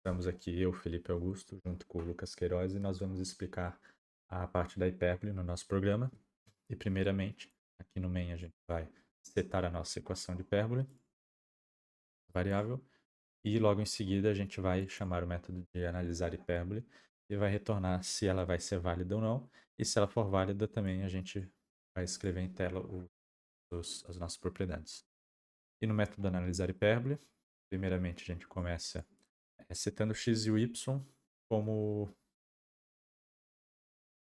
Estamos aqui, eu, Felipe Augusto, junto com o Lucas Queiroz, e nós vamos explicar a parte da hipérbole no nosso programa. E, primeiramente, aqui no main a gente vai setar a nossa equação de hipérbole, variável, e logo em seguida a gente vai chamar o método de analisar hipérbole e vai retornar se ela vai ser válida ou não. E se ela for válida, também a gente vai escrever em tela as nossas propriedades. E no método analisar hipérbole, primeiramente a gente começa setando x e o y como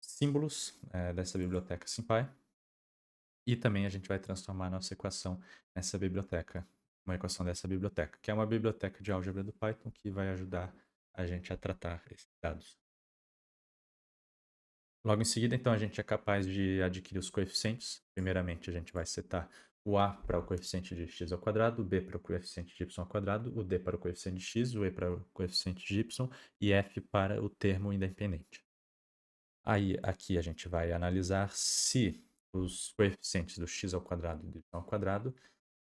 símbolos dessa biblioteca SymPy. E também a gente vai transformar a nossa equação nessa biblioteca, uma equação dessa biblioteca, que é uma biblioteca de álgebra do Python que vai ajudar a gente a tratar esses dados. Logo em seguida, então, a gente é capaz de adquirir os coeficientes. Primeiramente, a gente vai setar o a para o coeficiente de x ao quadrado, o b para o coeficiente de y ao quadrado, o d para o coeficiente de x, o e para o coeficiente de y e f para o termo independente. Aí, aqui a gente vai analisar se os coeficientes do x ao quadrado e do y ao quadrado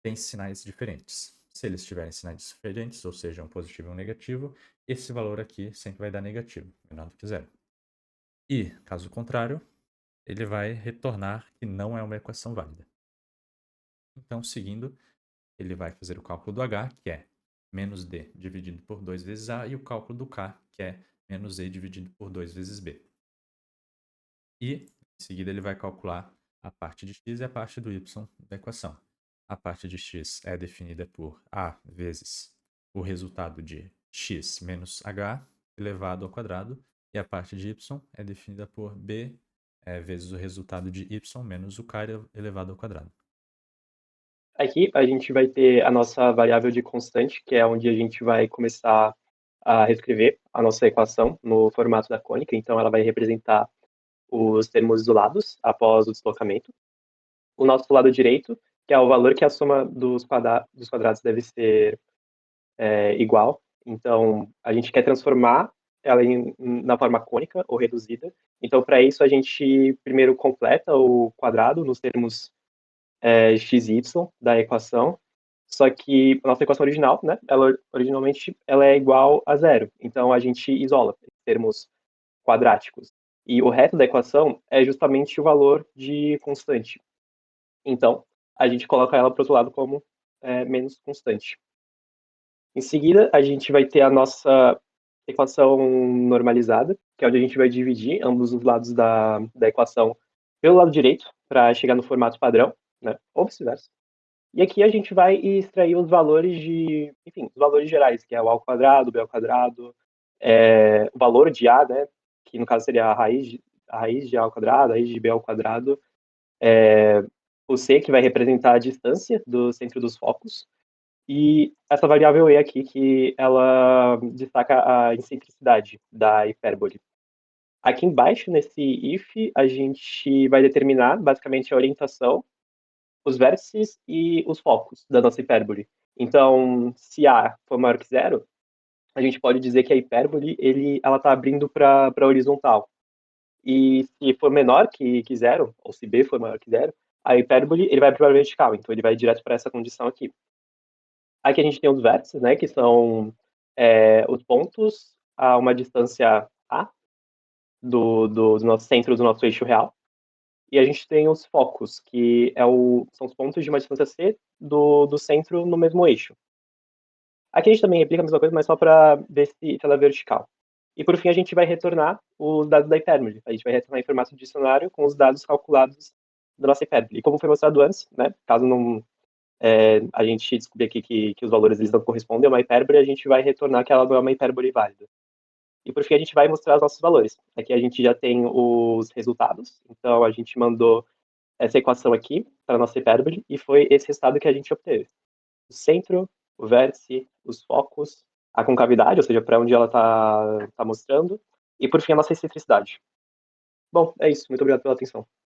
têm sinais diferentes. Se eles tiverem sinais diferentes, ou seja, um positivo e um negativo, esse valor aqui sempre vai dar negativo, menor do que zero. E, caso contrário, ele vai retornar que não é uma equação válida. Então, seguindo, ele vai fazer o cálculo do h, que é menos d dividido por 2 vezes a, e o cálculo do k, que é menos e dividido por 2 vezes b. E, em seguida, ele vai calcular a parte de x e a parte do y da equação. A parte de x é definida por a vezes o resultado de x menos h elevado ao quadrado, e a parte de y é definida por b vezes o resultado de y menos o k elevado ao quadrado. Aqui a gente vai ter a nossa variável de constante, que é onde a gente vai começar a reescrever a nossa equação no formato da cônica. Então, ela vai representar os termos isolados após o deslocamento. O nosso lado direito, que é o valor que a soma dos quadrados deve ser igual. Então, a gente quer transformar ela na forma cônica ou reduzida. Então, para isso, a gente primeiro completa o quadrado nos termos x e y da equação, só que a nossa equação original, né, ela originalmente ela é igual a zero. Então a gente isola em termos quadráticos. E o resto da equação é justamente o valor de constante. Então a gente coloca ela para o outro lado como menos constante. Em seguida, a gente vai ter a nossa equação normalizada, que é onde a gente vai dividir ambos os lados da equação pelo lado direito, para chegar no formato padrão, né? Ou vice-versa. E aqui a gente vai extrair os valores os valores gerais, que é o a ao quadrado, o b ao quadrado, o valor de a, né? Que no caso seria a raiz de a ao quadrado, a raiz de b ao quadrado, o c, que vai representar a distância do centro dos focos, e essa variável e aqui, que ela destaca a excentricidade da hipérbole. Aqui embaixo, nesse if, a gente vai determinar basicamente a orientação, os vértices e os focos da nossa hipérbole. Então, se A for maior que zero, a gente pode dizer que a hipérbole ela está abrindo para a horizontal. E se for menor que zero, ou se B for maior que zero, a hipérbole ele vai para a vertical, então ele vai direto para essa condição aqui. Aqui a gente tem os vértices, né, que são os pontos a uma distância A do nosso centro do nosso eixo real. E a gente tem os focos, que são os pontos de uma distância C do centro no mesmo eixo. Aqui a gente também replica a mesma coisa, mas só para ver se ela é vertical. E por fim a gente vai retornar os dados da hipérbole. A gente vai retornar em formato de dicionário com os dados calculados da nossa hipérbole. E como foi mostrado antes, né, caso não a gente descobrir aqui que os valores eles não correspondem a uma hipérbole, a gente vai retornar que ela não é uma hipérbole válida. E por fim a gente vai mostrar os nossos valores. Aqui a gente já tem os resultados. Então a gente mandou essa equação aqui para a nossa hipérbole e foi esse resultado que a gente obteve. O centro, o vértice, os focos, a concavidade, ou seja, para onde ela está mostrando, e por fim a nossa excentricidade. Bom, é isso. Muito obrigado pela atenção.